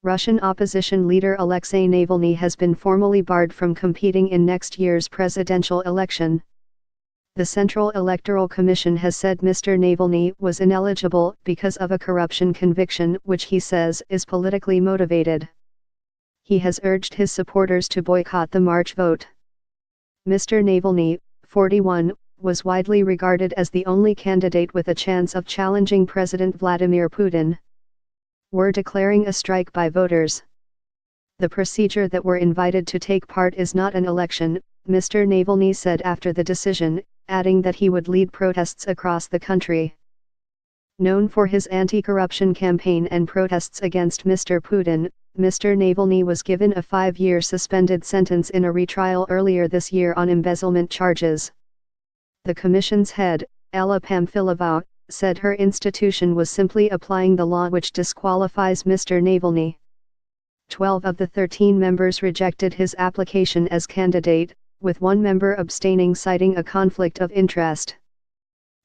Russian opposition leader Alexei Navalny has been formally barred from competing in next year's presidential election. The Central Electoral Commission has said Mr. Navalny was ineligible because of a corruption conviction which he says is politically motivated. He has urged his supporters to boycott the March vote. Mr. Navalny, 41, was widely regarded as the only candidate with a chance of challenging President Vladimir Putin. We're declaring a strike by voters. The procedure that we're invited to take part is not an election, Mr. Navalny said after the decision, adding that he would lead protests across the country. Known for his anti-corruption campaign and protests against Mr. Putin, Mr. Navalny was given a 5-year suspended sentence in a retrial earlier this year on embezzlement charges. The commission's head, Alla Pamfilova, said her institution was simply applying the law which disqualifies Mr. Navalny. 12 of the 13 members rejected his application as candidate, with one member abstaining citing a conflict of interest.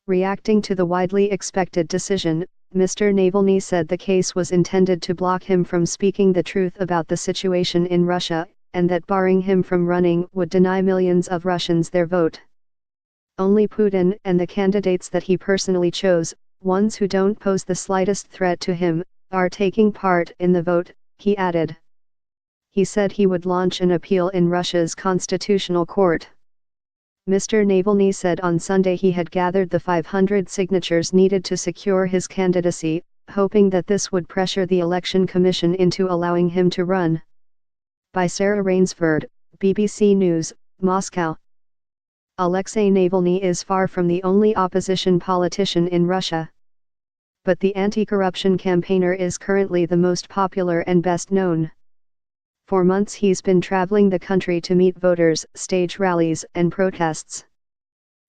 Reacting to the widely expected decision, Mr. Navalny said the case was intended to block him from speaking the truth about the situation in Russia, and that barring him from running would deny millions of Russians their vote. Only Putin and the candidates that he personally chose, ones who don't pose the slightest threat to him, are taking part in the vote, he added. He said he would launch an appeal in Russia's constitutional court. Mr. Navalny said on Sunday he had gathered the 500 signatures needed to secure his candidacy, hoping that this would pressure the election commission into allowing him to run. By Sarah Rainsford, BBC News, Moscow. Alexei Navalny is far from the only opposition politician in Russia. But the anti-corruption campaigner is currently the most popular and best known. For months he's been traveling the country to meet voters, stage rallies and protests.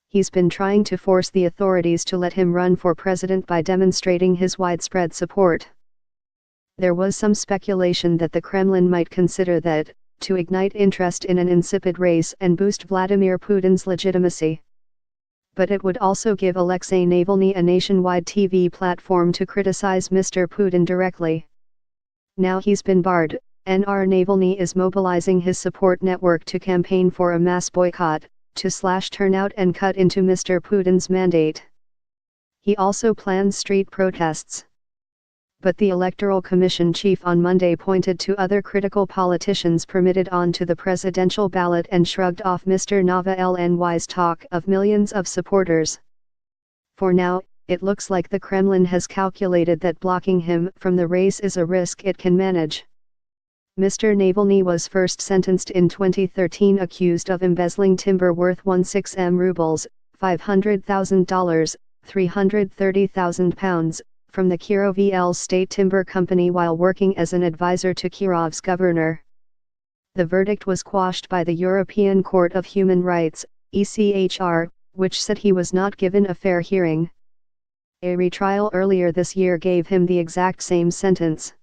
He's been trying to force the authorities to let him run for president by demonstrating his widespread support. There was some speculation that the Kremlin might consider that, to ignite interest in an insipid race and boost Vladimir Putin's legitimacy. But it would also give Alexei Navalny a nationwide TV platform to criticize Mr. Putin directly. Now he's been barred, Nr. Navalny is mobilizing his support network to campaign for a mass boycott, to slash turnout and cut into Mr. Putin's mandate. He also plans street protests. But the Electoral Commission chief on Monday pointed to other critical politicians permitted onto the presidential ballot and shrugged off Mr. Navalny's talk of millions of supporters. For now, it looks like the Kremlin has calculated that blocking him from the race is a risk it can manage. Mr. Navalny was first sentenced in 2013 accused of embezzling timber worth 16 rubles, $500,000, £330,000, from the Kirovl State Timber Company while working as an advisor to Kirov's governor. The verdict was quashed by the European Court of Human Rights, ECHR, which said he was not given a fair hearing. A retrial earlier this year gave him the exact same sentence.